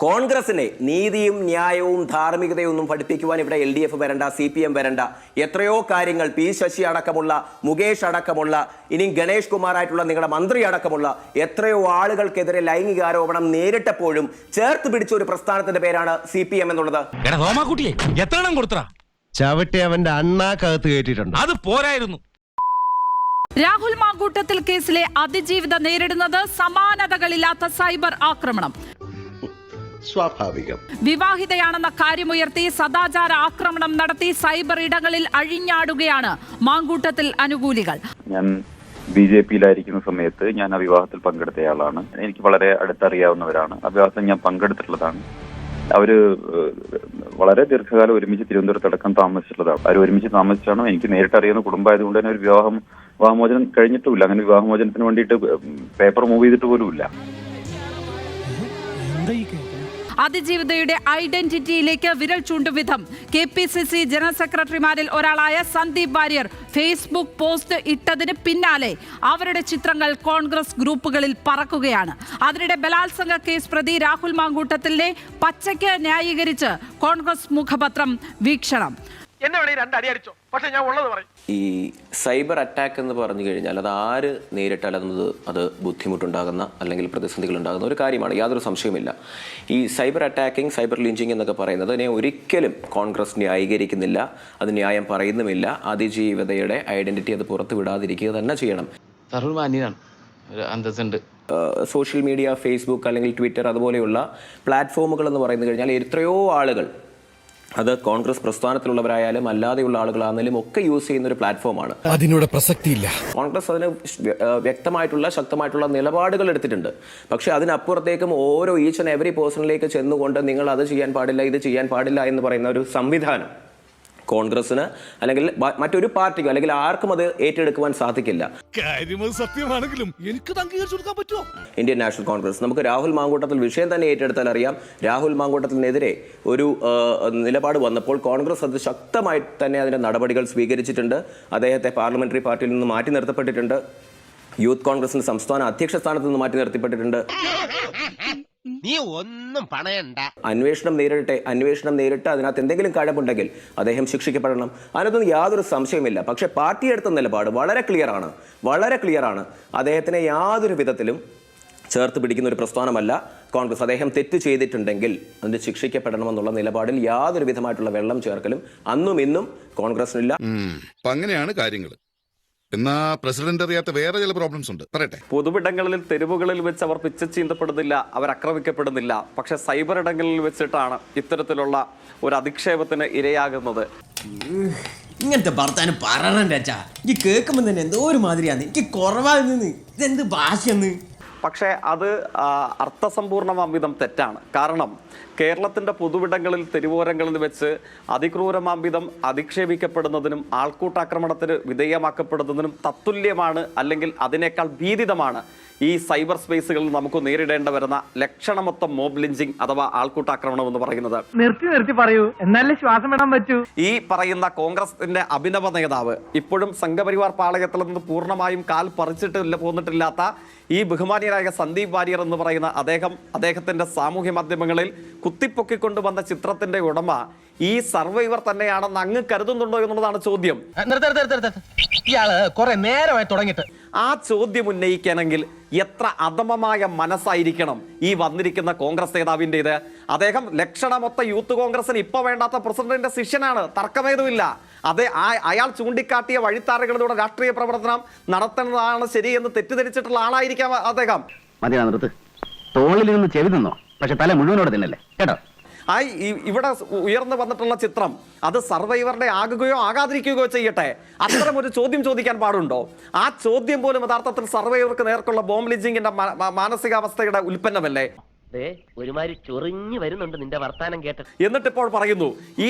കോൺഗ്രസിനെ നീതിയും ന്യായവും ധാർമ്മികതയും ഒന്നും പഠിപ്പിക്കുവാൻ ഇവിടെ LDF വരണ്ട, CPM വരണ്ട. എത്രയോ കാര്യങ്ങൾ P. ശശി അടക്കമുള്ള, മുകേഷ് അടക്കമുള്ള, ഇനി ഗണേഷ് കുമാർ ആയിട്ടുള്ള നിങ്ങളുടെ മന്ത്രി അടക്കമുള്ള എത്രയോ ആളുകൾക്കെതിരെ ലൈംഗിക ആരോപണം നേരിട്ടപ്പോഴും ചേർത്ത് പിടിച്ച ഒരു പ്രസ്ഥാനത്തിന്റെ പേരാണ് CPM എന്നുള്ളത്. ചവിട്ടി അവന്റെ അണ്ണാക്കകത്ത് കയറ്റിയിട്ടുണ്ട്. അത് പോരായിരുന്നു. രാഹുൽ മാങ്കൂട്ടത്തിൽ കേസിലെ അതിജീവിത നേരിടുന്നത് സമാനതകളില്ലാത്ത സൈബർ ആക്രമണം. സ്വാഭാവികം. വിവാഹിതയാണെന്ന കാര്യമുയർത്തി സദാചാര ആക്രമണം നടത്തി സൈബർ ഇടങ്ങളിൽ അഴിഞ്ഞാടുകയാണ് മാങ്കൂട്ടത്തിൽ അനുകൂലികൾ. ഞാൻ BJP-യിലായിരിക്കുന്ന സമയത്ത് ഞാൻ ആ വിവാഹത്തിൽ പങ്കെടുത്തയാളാണ്. എനിക്ക് വളരെ അടുത്തറിയാവുന്നവരാണ്. ആ വിവാഹത്തിൽ ഞാൻ പങ്കെടുത്തിട്ടുള്ളതാണ്. അവര് വളരെ ദീർഘകാലം ഒരുമിച്ച് തിരുവനന്തപുരത്തടക്കം താമസിച്ചിട്ടുള്ളതാണ്. അവർ ഒരുമിച്ച് താമസിച്ചാണ്. എനിക്ക് നേരിട്ട് അറിയുന്ന കുടുംബമായതുകൊണ്ട് തന്നെ ഒരു വിവാഹമോചനം കഴിഞ്ഞിട്ടുമില്ല. അങ്ങനെ വിവാഹമോചനത്തിന് വേണ്ടിയിട്ട് പേപ്പർ മൂവ് ചെയ്തിട്ട് പോലുമില്ല. അതിജീവിതയുടെ ഐഡന്റിറ്റിയിലേക്ക് വിരൽ ചൂണ്ടും വിധം KPCC ജനറൽ സെക്രട്ടറിമാരിൽ ഒരാളായ സന്ദീപ് വാര്യർ ഫേസ്ബുക്ക് പോസ്റ്റ് ഇട്ടതിന് പിന്നാലെ അവരുടെ ചിത്രങ്ങൾ കോൺഗ്രസ് ഗ്രൂപ്പുകളിൽ പറക്കുകയാണ്. അതിനിടെ ബലാത്സംഗ കേസ് പ്രതി രാഹുൽ മാങ്കൂട്ടത്തിലെ പച്ചയ്ക്ക് ന്യായീകരിച്ച് കോൺഗ്രസ് മുഖപത്രം വീക്ഷണം. ഈ സൈബർ അറ്റാക്ക് എന്ന് പറഞ്ഞു കഴിഞ്ഞാൽ അത് ആര് നേരിട്ടാലും അത് ബുദ്ധിമുട്ടുണ്ടാകുന്ന അല്ലെങ്കിൽ പ്രതിസന്ധികൾ ഉണ്ടാകുന്ന ഒരു കാര്യമാണ്, യാതൊരു സംശയമില്ല. ഈ സൈബർ അറ്റാക്കിംഗ്, സൈബർ ലിഞ്ചിങ് എന്നൊക്കെ പറയുന്നത് അതിനെ ഒരിക്കലും കോൺഗ്രസ് ന്യായീകരിക്കുന്നില്ല, അത് ന്യായം പറയുന്നുമില്ല. അതിജീവിതയുടെ ഐഡന്റിറ്റി അത് പുറത്തു വിടാതിരിക്കുക തന്നെ ചെയ്യണം. സോഷ്യൽ മീഡിയ, ഫേസ്ബുക്ക് അല്ലെങ്കിൽ ട്വിറ്റർ അതുപോലെയുള്ള പ്ലാറ്റ്ഫോമുകൾ എന്ന് പറയുന്നത് കഴിഞ്ഞാൽ എത്രയോ ആളുകൾ, അത് കോൺഗ്രസ് പ്രസ്ഥാനത്തിലുള്ളവരായാലും അല്ലാതെയുള്ള ആളുകളാണെങ്കിലും ഒക്കെ യൂസ് ചെയ്യുന്ന ഒരു പ്ലാറ്റ്ഫോമാണ്. അതിനോട് പ്രസക്തിയില്ല. കോൺഗ്രസ് അതിന് വ്യക്തമായിട്ടുള്ള ശക്തമായിട്ടുള്ള നിലപാടുകൾ എടുത്തിട്ടുണ്ട്. പക്ഷെ അതിനപ്പുറത്തേക്കും ഓരോ ഈച്ച് ആൻഡ് എവറി പേഴ്സണിലേക്ക് ചെന്നുകൊണ്ട് നിങ്ങൾ അത് ചെയ്യാൻ പാടില്ല, ഇത് ചെയ്യാൻ പാടില്ല എന്ന് പറയുന്ന ഒരു സംവിധാനം കോൺഗ്രസിന് അല്ലെങ്കിൽ മറ്റൊരു പാർട്ടിക്കോ അല്ലെങ്കിൽ ആർക്കും അത് ഏറ്റെടുക്കുവാൻ സാധിക്കില്ല. സത്യമാണെങ്കിലും എനിക്ക് അംഗീകരിച്ചു കൊടുക്കാൻ പറ്റുമോ? ഇന്ത്യൻ നാഷണൽ കോൺഗ്രസ് നമുക്ക് രാഹുൽ മാങ്കൂട്ടത്തിൽ വിഷയം തന്നെ ഏറ്റെടുത്താൽ അറിയാം. രാഹുൽ മാങ്കൂട്ടത്തിനെതിരെ ഒരു നിലപാട് വന്നപ്പോൾ കോൺഗ്രസ് അത് ശക്തമായി തന്നെ അതിന്റെ നടപടികൾ സ്വീകരിച്ചിട്ടുണ്ട്. അദ്ദേഹത്തെ പാർലമെന്ററി പാർട്ടിയിൽ നിന്ന് മാറ്റി നിർത്തപ്പെട്ടിട്ടുണ്ട്. യൂത്ത് കോൺഗ്രസിന്റെ സംസ്ഥാന അധ്യക്ഷ സ്ഥാനത്ത് നിന്ന് മാറ്റി നിർത്തപ്പെട്ടിട്ടുണ്ട്. നീ ഒന്നും പണയണ്ട. അന്വേഷണം നേരിട്ട് അതിനകത്ത് എന്തെങ്കിലും കഴമ്പുണ്ടെങ്കിൽ അദ്ദേഹം ശിക്ഷിക്കപ്പെടണം. അതിനകത്തൊന്നും യാതൊരു സംശയമില്ല. പക്ഷേ പാർട്ടി എടുത്ത നിലപാട് വളരെ ക്ലിയർ ആണ്. അദ്ദേഹത്തിനെ യാതൊരു വിധത്തിലും ചേർത്ത് പിടിക്കുന്ന ഒരു പ്രസ്ഥാനമല്ല കോൺഗ്രസ്. അദ്ദേഹം തെറ്റ് ചെയ്തിട്ടുണ്ടെങ്കിൽ അതിന് ശിക്ഷിക്കപ്പെടണമെന്നുള്ള നിലപാടിൽ യാതൊരു വിധമായിട്ടുള്ള വെള്ളം ചേർക്കലും അന്നും ഇന്നും കോൺഗ്രസിനില്ല. അങ്ങനെയാണ് കാര്യങ്ങൾ. എന്നാ പ്രസിഡന്റ് അറിയാത്ത വേറെ ചില പ്രോബ്ലംസ് ഉണ്ട്, പറയട്ടെ. പൊതുവിടങ്ങളിൽ, തെരുവുകളിൽ വെച്ച് അവർ പിച്ച ചീന്തപ്പെടുന്നില്ല, അവർ ആക്രമിക്കപ്പെടുന്നില്ല. പക്ഷെ സൈബർ ഇടങ്ങളിൽ വെച്ചിട്ടാണ് ഇത്തരത്തിലുള്ള ഒരു അധിക്ഷേപത്തിന് ഇരയാകുന്നത്. ഇങ്ങനത്തെ ഭർത്താനം പറയണ്ട. ഈ കേൾക്കുമ്പോൾ തന്നെ എന്തോ ഒരു മാതിരിയാണ്. എനിക്ക് കുറവാകുന്നു. ഇതെന്ത് ഭാഷയെന്ന്. പക്ഷേ അത് അർത്ഥസമ്പൂർണ്ണമാം വിധം തെറ്റാണ്. കാരണം കേരളത്തിൻ്റെ പൊതുവിടങ്ങളിൽ, തെരുവോരങ്ങളിൽ വെച്ച് അതിക്രൂരമാം വിധം അധിക്ഷേപിക്കപ്പെടുന്നതിനും ആൾക്കൂട്ടാക്രമണത്തിന് വിധേയമാക്കപ്പെടുന്നതിനും തത്തുല്യമാണ്, അല്ലെങ്കിൽ അതിനേക്കാൾ ഭീതിതമാണ് ഈ സൈബർ സ്പേസുകളിൽ നമുക്ക് നേരിടേണ്ട വരുന്ന ലക്ഷണമൊത്ത മോബ് ലിഞ്ചിങ് അഥവാ ആൾക്കൂട്ടാക്രമണം എന്ന് പറയുന്നത്. നിർത്തി പറയൂ, എന്നാലേ ശ്വാസം വിടാൻ പറ്റൂ. ഈ പറയുന്ന കോൺഗ്രസിന്റെ അഭിനവ നേതാവ്, ഇപ്പോഴും സംഘപരിവാർ പാളയത്തിൽ നിന്ന് പൂർണ്ണമായും കാൽ പോന്നിട്ടില്ലാത്ത ഈ ബഹുമാനീയനായ സന്ദീപ് വാര്യർ എന്ന് പറയുന്ന അദ്ദേഹത്തിന്റെ സാമൂഹ്യ മാധ്യമങ്ങളിൽ കുത്തിപ്പൊക്കിക്കൊണ്ടുവന്ന ചിത്രത്തിന്റെ ഉടമ ഈ സർവൈവർ തന്നെയാണെന്ന് അങ്ങ് കരുതുന്നുണ്ടോ എന്നുള്ളതാണ് ചോദ്യം. ഇയാള് കുറെ നേരമായി തുടങ്ങിയിട്ട്. ആ ചോദ്യം ഉന്നയിക്കണമെങ്കിൽ എത്ര അധമമായ മനസ്സായിരിക്കണം ഈ വന്നിരിക്കുന്ന കോൺഗ്രസ് നേതാവിൻ്റെത്. അദ്ദേഹം ലക്ഷണമൊത്ത യൂത്ത് കോൺഗ്രസിന് ഇപ്പൊ വേണ്ടാത്ത പ്രസിഡന്റിന്റെ ശിഷ്യനാണ്, തർക്കമേതുമില്ല. അയാൾ ചൂണ്ടിക്കാട്ടിയ വഴിത്താറുകളിലൂടെ രാഷ്ട്രീയ പ്രവർത്തനം നടത്തുന്നതാണ് ശരിയെന്ന് തെറ്റിദ്ധരിച്ചിട്ടുള്ള ആളായിരിക്കാം അദ്ദേഹം. തോളിൽ നിന്ന് ചെവി നിന്നോ, പക്ഷെ തല മുഴുവനോടെ തിന്നല്ലേ കേട്ടോ. ഇവിടെ ഉയർന്നു വന്നിട്ടുള്ള ചിത്രം അത് സർവൈവറുടെ ആകുകയോ ആകാതിരിക്കുകയോ ചെയ്യട്ടെ, അത്തരം ഒരു ചോദ്യം ചോദിക്കാൻ പാടുണ്ടോ? ആ ചോദ്യം പോലും യഥാർത്ഥത്തിൽ സർവൈവർക്ക് നേർക്കുള്ള ബോംബ് ലിഞ്ചിങ്ങിന്റെ മാനസികാവസ്ഥയുടെ ഉൽപ്പന്നമല്ലേ? ഒരുമാതിരി ചൊറിഞ്ഞു വരുന്നുണ്ട് നിന്റെ വർത്താനം കേട്ടിട്ട്. എന്നിട്ടിപ്പോൾ പറയുന്നു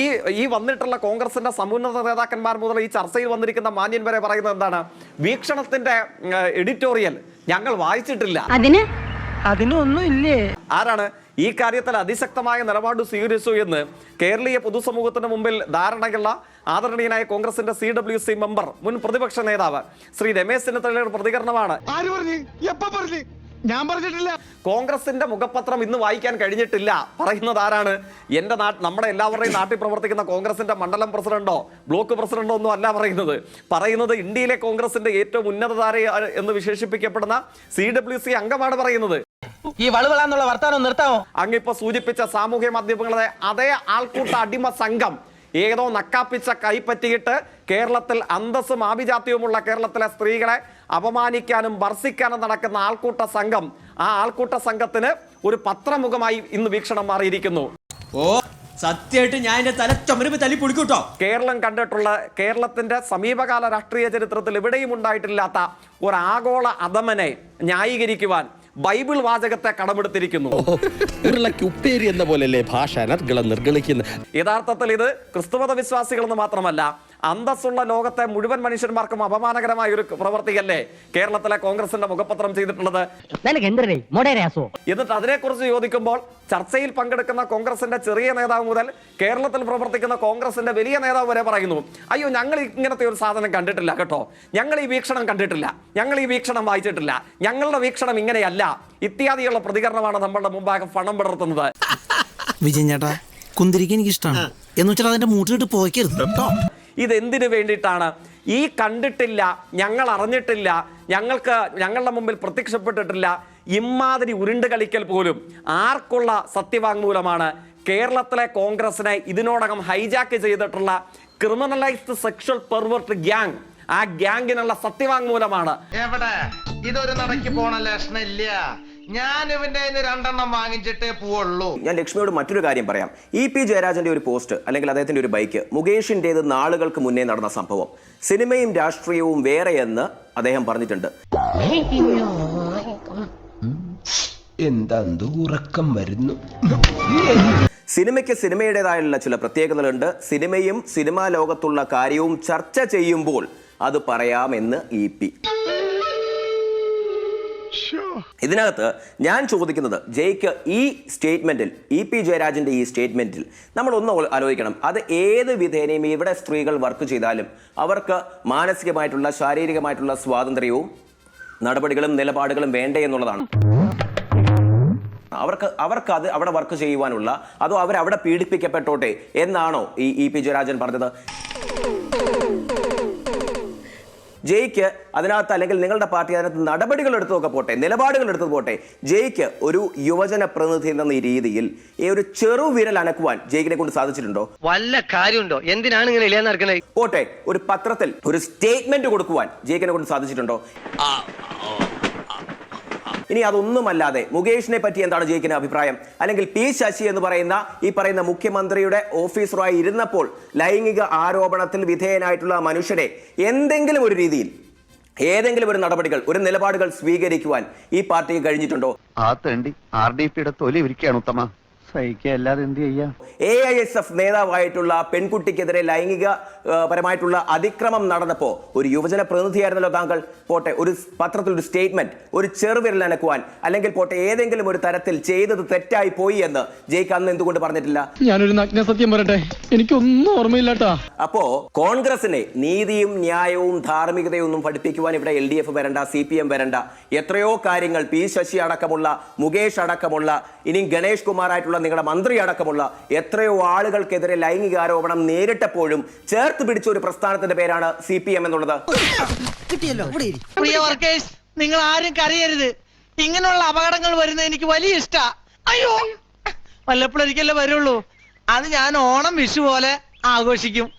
ഈ വന്നിട്ടുള്ള കോൺഗ്രസിന്റെ സമുന്നത നേതാക്കന്മാർ മുതൽ ഈ ചർച്ചയിൽ വന്നിരിക്കുന്ന മാന്യൻ വരെ പറയുന്നത് എന്താണ്? വീക്ഷണത്തിന്റെ എഡിറ്റോറിയൽ ഞങ്ങൾ വായിച്ചിട്ടില്ല. അതിനൊന്നും ഇല്ലേ? ആരാണ് ഈ കാര്യത്തിൽ അതിശക്തമായ നിലപാട് സ്വീകരിച്ചു എന്ന് കേരളീയ പൊതുസമൂഹത്തിന് മുമ്പിൽ ധാരണയുള്ള ആദരണീയനായ കോൺഗ്രസിന്റെ CWC മെമ്പർ, മുൻ പ്രതിപക്ഷ നേതാവ് ശ്രീ രമേശ് ചെന്നിത്തലയുടെ പ്രതികരണമാണ്. ഞാൻ പറഞ്ഞിട്ടില്ല. കോൺഗ്രസിന്റെ മുഖപത്രം ഇന്ന് വായിക്കാൻ കഴിഞ്ഞിട്ടില്ല. പറയുന്നത് ആരാണ്? എന്റെ നമ്മുടെ എല്ലാവരുടെയും നാട്ടിൽ പ്രവർത്തിക്കുന്ന കോൺഗ്രസിന്റെ മണ്ഡലം പ്രസിഡന്റോ ബ്ലോക്ക് പ്രസിഡന്റോ ഒന്നും അല്ല പറയുന്നത് ഇന്ത്യയിലെ കോൺഗ്രസിന്റെ ഏറ്റവും ഉന്നതധാര എന്ന് വിശേഷിപ്പിക്കപ്പെടുന്ന CWC അംഗമാണ് പറയുന്നത്. ഈ വളവളാന്നുള്ള വർത്താനം നിർത്താമോ? അങ്ങിപ്പോ സൂചിപ്പിച്ച സാമൂഹ്യ മാധ്യമങ്ങളെ അതേ ആൾക്കൂട്ട അടിമ സംഘം ഏതോ നക്കാപ്പിച്ച കൈപ്പറ്റിയിട്ട് കേരളത്തിൽ അന്തസ്സും ആഭിജാത്യവുമുള്ള കേരളത്തിലെ സ്ത്രീകളെ അപമാനിക്കാനും ഭർസിക്കാനും നടക്കുന്ന ആൾക്കൂട്ട സംഘം, ആ ആൾക്കൂട്ട സംഘത്തിന് ഒരു പത്രമുഖമായി ഇന്ന് വീക്ഷണം മാറിയിരിക്കുന്നു. ഓ സത്യമായിട്ട് ഞാൻ എന്റെ തല ചുമരുമ്പ് തല്ലി പൊളിക്കൂട്ടോ. കേരളം കണ്ടിട്ടുള്ള കേരളത്തിന്റെ സമീപകാല രാഷ്ട്രീയ ചരിത്രത്തിൽ എവിടെയും ഉണ്ടായിട്ടില്ലാത്ത ഒരു ആഗോള അധമനെ ന്യായീകരിക്കുവാൻ ബൈബിൾ വാചകത്തെ കടമെടുത്തിരിക്കുന്നു. ഉപ്പേരി എന്ന പോലെയല്ലേ ഭാഷ നിർഗളിക്കുന്ന. യഥാർത്ഥത്തിൽ ഇത് ക്രിസ്തുമത വിശ്വാസികളെന്ന് മാത്രമല്ല അന്തസ്സുള്ള ലോകത്തെ മുഴുവൻ മനുഷ്യന്മാർക്കും അപമാനകരമായ ഒരു പ്രവർത്തിയല്ലേ കേരളത്തിലെ കോൺഗ്രസിന്റെ മുഖപത്രം ചെയ്തിട്ടുള്ളത്. എന്നിട്ട് അതിനെക്കുറിച്ച് ചോദിക്കുമ്പോൾ ചർച്ചയിൽ പങ്കെടുക്കുന്ന കോൺഗ്രസിന്റെ ചെറിയ നേതാവ് മുതൽ കേരളത്തിൽ പ്രവർത്തിക്കുന്ന കോൺഗ്രസിന്റെ വലിയ നേതാവ് വരെ പറയുന്നു, അയ്യോ ഞങ്ങൾ ഇങ്ങനത്തെ ഒരു സാധനം കണ്ടിട്ടില്ല കേട്ടോ, ഞങ്ങൾ ഈ വീക്ഷണം കണ്ടിട്ടില്ല, ഞങ്ങൾ ഈ വീക്ഷണം വായിച്ചിട്ടില്ല, ഞങ്ങളുടെ വീക്ഷണം ഇങ്ങനെയല്ല ഇത്യാദിയുള്ള പ്രതികരണമാണ് നമ്മളുടെ മുമ്പാകെ പണം പടർത്തുന്നത്. വിജയൻ ചേട്ടാ കുന്തിരിക്ക് എനിക്ക് ഇഷ്ടമാണ് എന്ന് വെച്ചാൽ അതിന്റെ മൂട്ടിലിട്ട് പോയിക്കരുത് കേട്ടോ. ഇതെന്തിനു വേണ്ടിയിട്ടാണ്? ഈ കണ്ടിട്ടില്ല, ഞങ്ങൾ അറിഞ്ഞിട്ടില്ല, ഞങ്ങളുടെ മുമ്പിൽ പ്രത്യക്ഷപ്പെട്ടിട്ടില്ല, ഇമാതിരി ഉരുണ്ട് കളിക്കൽ പോലും ആർക്കുള്ള സത്യവാങ്മൂലമാണ്? കേരളത്തിലെ കോൺഗ്രസിനെ ഇതിനോടകം ഹൈജാക്ക് ചെയ്തിട്ടുള്ള ക്രിമിനലൈസ്ഡ് സെക്ഷൽ പെർവേർട്ട് ഗ്യാങ്, ആ ഗ്യാങ്ങിനുള്ള സത്യവാങ്മൂലമാണ്. എവിടെ ഇതൊരു നടക്കി പോണ ലക്ഷണില്ല. ഞാൻ ഇവന്റെ 2 വാങ്ങിച്ചിട്ടേ പോവുള്ളൂ. ഞാൻ ലക്ഷ്മിയോട് മറ്റൊരു കാര്യം പറയാം. EP ജയരാജന്റെ ഒരു പോസ്റ്റ് അല്ലെങ്കിൽ അദ്ദേഹത്തിന്റെ ഒരു ബൈക്ക് മുകേഷിന്റേത് നാളുകൾക്ക് മുന്നേ നടന്ന സംഭവം. സിനിമയും രാഷ്ട്രീയവും വേറെയെന്ന് അദ്ദേഹം പറഞ്ഞിട്ടുണ്ട്. എന്താ ഉറക്കം വരുന്നു? സിനിമയ്ക്ക് സിനിമയുടേതായുള്ള ചില പ്രത്യേകതകളുണ്ട്. സിനിമയും സിനിമാ ലോകത്തുള്ള കാര്യവും ചർച്ച ചെയ്യുമ്പോൾ അത് പറയാമെന്ന് EP. ഇതിനകത്ത് ഞാൻ ചോദിക്കുന്നത് ജയ്ക്ക് ഈ സ്റ്റേറ്റ്മെന്റിൽ, EP ജയരാജന്റെ ഈ സ്റ്റേറ്റ്മെന്റിൽ നമ്മൾ ഒന്ന് ആലോചിക്കണം. അത് ഏത് വിധേനയും ഇവിടെ സ്ത്രീകൾ വർക്ക് ചെയ്താലും അവർക്ക് മാനസികമായിട്ടുള്ള ശാരീരികമായിട്ടുള്ള സ്വാതന്ത്ര്യവും നടപടികളും നിലപാടുകളും വേണ്ടേ എന്നുള്ളതാണ്. അവർക്ക് അത് അവിടെ വർക്ക് ചെയ്യുവാനുള്ള, അതോ അവരവിടെ പീഡിപ്പിക്കപ്പെട്ടോട്ടെ എന്നാണോ ഈ EP ജയരാജൻ പറഞ്ഞത്? ജയ്ക്ക് അതിനകത്ത് അല്ലെങ്കിൽ നിങ്ങളുടെ പാർട്ടി അതിനകത്ത് നടപടികൾ എടുത്തൊക്കെ പോട്ടെ, നിലപാടുകൾ എടുത്തു പോട്ടെ, ജയ്ക്ക് ഒരു യുവജന പ്രതിനിധി എന്ന രീതിയിൽ ഈ ഒരു ചെറുവിരൽ അനക്കുവാൻ ജയ്ക്കിനെ കൊണ്ട് സാധിച്ചിട്ടുണ്ടോ? വല്ല കാര്യമുണ്ടോ? എന്തിനാണ് ഇങ്ങനെ ഇല്ലാന്ന് നടക്കണേ? പോട്ടെ, ഒരു പത്രത്തിൽ ഒരു സ്റ്റേറ്റ്മെന്റ് കൊടുക്കുവാൻ ജയ്ക്കിനെ കൊണ്ട് സാധിച്ചിട്ടുണ്ടോ? ഇനി അതൊന്നുമല്ലാതെ മുകേഷിനെ പറ്റി എന്താണ് ജയ്ക്കിന്റെ അഭിപ്രായം? അല്ലെങ്കിൽ P ശശി എന്ന് പറയുന്ന മുഖ്യമന്ത്രിയുടെ ഓഫീസറായി ഇരുന്നപ്പോൾ ലൈംഗിക ആരോപണത്തിൽ വിധേയനായിട്ടുള്ള മനുഷ്യരെ എന്തെങ്കിലും ഒരു രീതിയിൽ ഏതെങ്കിലും ഒരു നടപടികൾ, ഒരു നിലപാടുകൾ സ്വീകരിക്കുവാൻ ഈ പാർട്ടിക്ക് കഴിഞ്ഞിട്ടുണ്ടോ? ആ തേണ്ടി RDPയുടെ തൊലി ഇരിക്കുകയാണ് ഉത്തമ, സഹിക്കല്ലാതെ എന്ത് ചെയ്യാം. AISF നേതാവായിട്ടുള്ള പെൺകുട്ടിക്കെതിരെ ലൈംഗിക പരമായിട്ടുള്ള അതിക്രമം നടന്നപ്പോൾ ഒരു യുവജന പ്രതിനിധിയായിരുന്നല്ലോ താങ്കൾ. പോട്ടെ, ഒരു പത്രത്തിൽ ഒരു സ്റ്റേറ്റ്മെന്റ്, ഒരു ചെറുവിരൽ അനക്കുവാൻ, അല്ലെങ്കിൽ പോട്ടെ ഏതെങ്കിലും ഒരു തരത്തിൽ ചെയ്തത് തെറ്റായി പോയി എന്ന് ജയ്ക്ക് അന്ന് എന്തുകൊണ്ട് പറഞ്ഞിട്ടില്ല? ഞാനൊരു നഗ്ന സത്യം പറയട്ടെ, എനിക്കൊന്നും ഓർമ്മയില്ലാട്ടാ. അപ്പോ കോൺഗ്രസിനെ നീതിയും ന്യായവും ധാർമ്മികതയും ഒന്നും പഠിപ്പിക്കുവാൻ ഇവിടെ LDF വരണ്ട, CPM വരണ്ട. എത്രയോ കാര്യങ്ങൾ P ശശി അടക്കമുള്ള, മുകേഷ് അടക്കമുള്ള, ഇനി ഗണേഷ് കുമാർ ആയിട്ടുള്ള നിങ്ങളുടെ മന്ത്രി അടക്കമുള്ള എത്രയോ ആളുകൾക്കെതിരെ ലൈംഗിക ആരോപണം നേരിട്ടപ്പോഴും ചേർത്ത് പിടിച്ച ഒരു പ്രസ്ഥാനത്തിന്റെ പേരാണ് CPM എന്നുള്ളത്. പ്രിയ വർക്കേഴ്സ്, നിങ്ങൾ ആരും കരയരുത്. ഇങ്ങനെയുള്ള അപകടങ്ങൾ വരുന്നത് എനിക്ക് വലിയ ഇഷ്ടാ. അയ്യോ, വല്ലപ്പോഴൊരിക്കലേ വരുള്ളൂ. അത് ഞാൻ ഓണം വിഷു പോലെ ആഘോഷിക്കും.